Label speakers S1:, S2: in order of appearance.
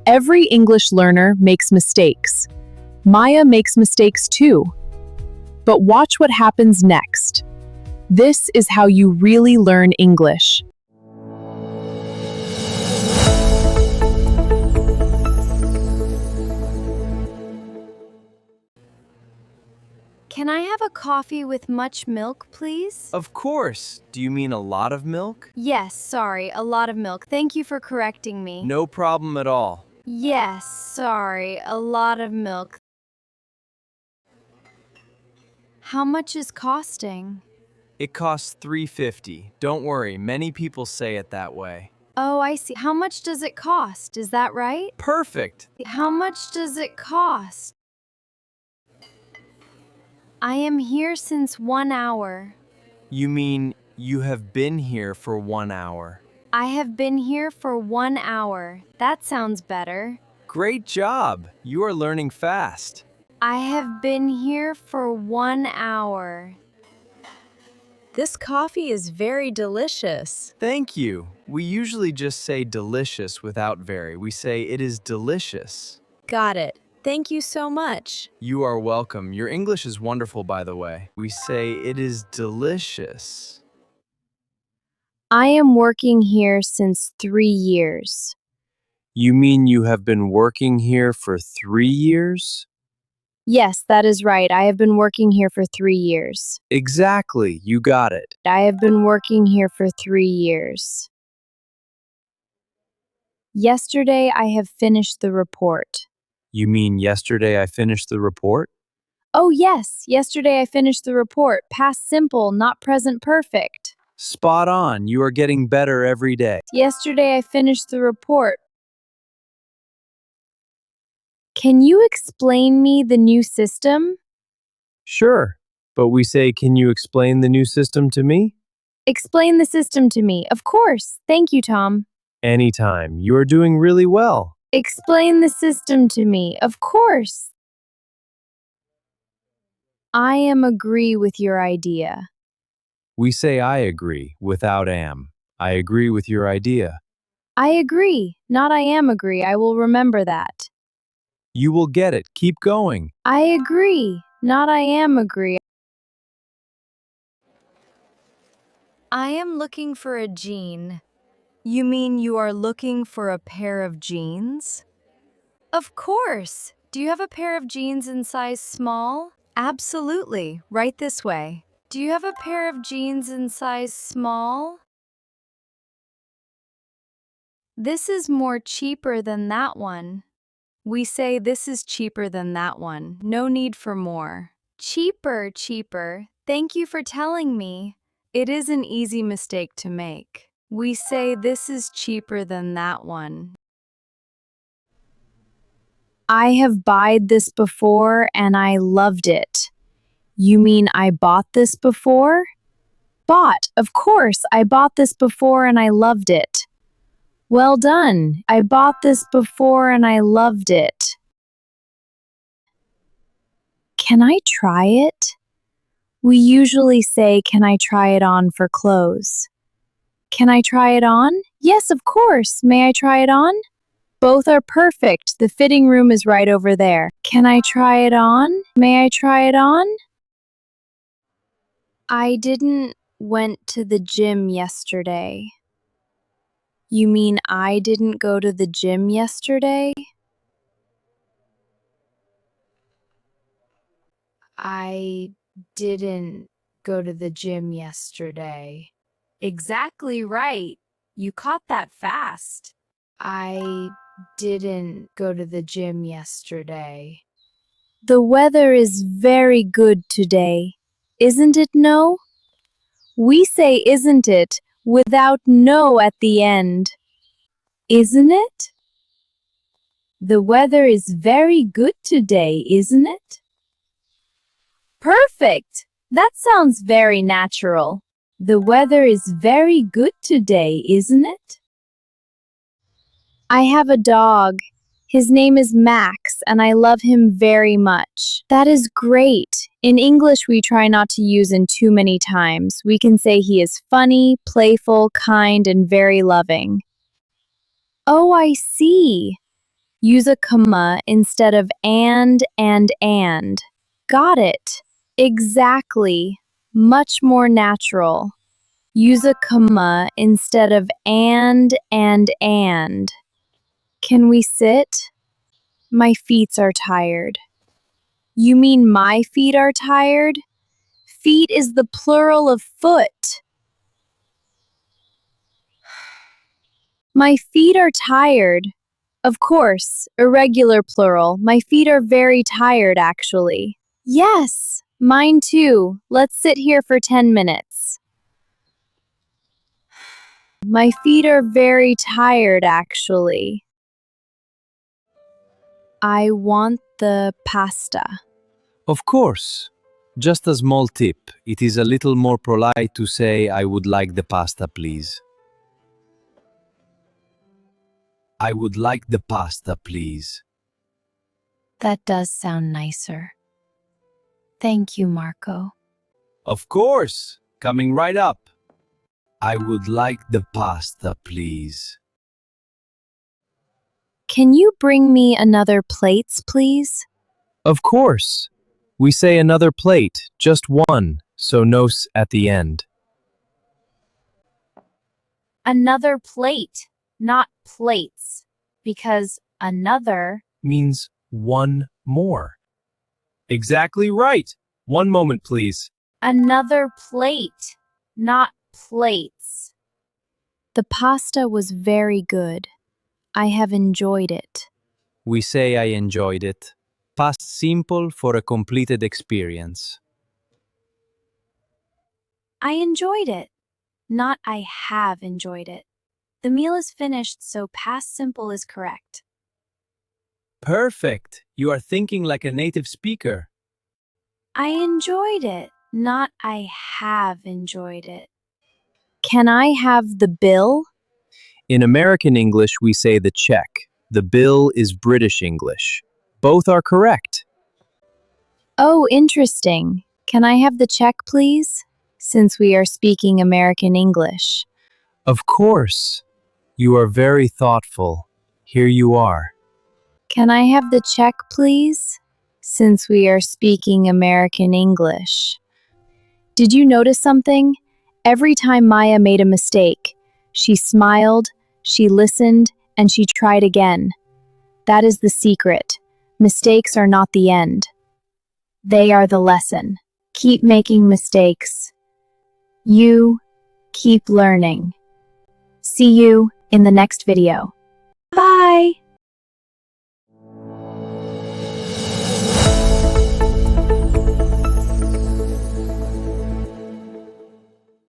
S1: Every English learner makes mistakes. Maya makes mistakes too. But watch what happens next. This is how you really learn English.
S2: Can I have a coffee with much milk, please?
S3: Of course. Do you mean a lot of milk?
S2: Yes, sorry, a lot of milk. Thank you for correcting me.
S3: No problem at all.
S2: Yes, sorry, a lot of milk. How much is costing?
S3: It costs $3.50. Don't worry, many people say it that way.
S2: Oh, I see. How much does it cost? Is that right?
S3: Perfect.
S2: How much does it cost? I am here since 1 hour.
S3: You mean you have been here for 1 hour?
S2: I have been here for 1 hour. That sounds better.
S3: Great job. You are learning fast.
S2: I have been here for 1 hour.
S1: This coffee is very delicious.
S3: Thank you. We usually just say delicious without very. We say it is delicious.
S1: Got it. Thank you so much.
S3: You are welcome. Your English is wonderful, by the way. We say it is delicious.
S2: I am working here since 3 years.
S3: You mean you have been working here for 3 years?
S2: Yes, that is right. I have been working here for 3 years.
S3: Exactly. You got it.
S2: I have been working here for 3 years. Yesterday, I have finished the report.
S3: You mean yesterday I finished the report?
S2: Oh, yes. Yesterday, I finished the report. Past simple, not present perfect.
S3: Spot on. You are getting better every day.
S2: Yesterday, I finished the report. Can you explain me the new system?
S3: Sure. But we say, can you explain the new system to me?
S2: Explain the system to me. Of course. Thank you, Tom.
S3: Anytime. You are doing really well.
S2: Explain the system to me. Of course. I am agree with your idea.
S3: We say I agree without am. I agree with your idea.
S2: I agree, not I am agree. I will remember that.
S3: You will get it. Keep going.
S2: I agree, not I am agree. I am looking for a jean. You mean you are looking for a pair of jeans? Of course. Do you have a pair of jeans in size small? Absolutely. Right this way. Do you have a pair of jeans in size small? This is more cheaper than that one. We say this is cheaper than that one. No need for more. Cheaper, cheaper. Thank you for telling me. It is an easy mistake to make. We say this is cheaper than that one. I have bought this before and I loved it. You mean I bought this before? Bought, of course, I bought this before and I loved it. Well done. I bought this before and I loved it. Can I try it? We usually say, can I try it on for clothes? Can I try it on? Yes, of course. May I try it on? Both are perfect. The fitting room is right over there. Can I try it on? May I try it on? I didn't went to the gym yesterday. You mean I didn't go to the gym yesterday? I didn't go to the gym yesterday. Exactly right. You caught that fast. I didn't go to the gym yesterday. The weather is very good today. Isn't it, no? We say isn't it without no at the end. Isn't it? The weather is very good today, isn't it? Perfect! That sounds very natural. The weather is very good today, isn't it? I have a dog. His name is Max, and I love him very much. That is great. In English, we try not to use in too many times. We can say he is funny, playful, kind, and very loving. Oh, I see. Use a comma instead of and. Got it. Exactly. Much more natural. Use a comma instead of and. Can we sit? My feet are tired. You mean my feet are tired? Feet is the plural of foot. My feet are tired. Of course, irregular plural. My feet are very tired, actually. Yes, mine too. Let's sit here for 10 minutes. My feet are very tired, actually. I want the pasta.
S3: Of course. Just a small tip. It is a little more polite to say, I would like the pasta, please. I would like the pasta, please.
S2: That does sound nicer. Thank you, Marco.
S3: Of course. Coming right up. I would like the pasta, please.
S2: Can you bring me another plates, please?
S3: Of course. We say another plate, just one, so no s at the end.
S2: Another plate, not plates, because another
S3: Means one more. Exactly right. One moment, please.
S2: Another plate, not plates. The pasta was very good. I have enjoyed it.
S3: We say I enjoyed it. Past simple for a completed experience.
S2: I enjoyed it, not I have enjoyed it. The meal is finished, so past simple is correct.
S3: Perfect. You are thinking like a native speaker.
S2: I enjoyed it, not I have enjoyed it. Can I have the bill?
S3: In American English, we say the check. The bill is British English. Both are correct.
S2: Oh, interesting. Can I have the check, please? Since we are speaking American English.
S3: Of course. You are very thoughtful. Here you are.
S2: Can I have the check, please? Since we are speaking American English. Did you notice something? Every time Maya made a mistake, she smiled, she listened, and she tried again. That is the secret. Mistakes are not the end. They are the lesson. Keep making mistakes. You keep learning. See you in the next video. Bye!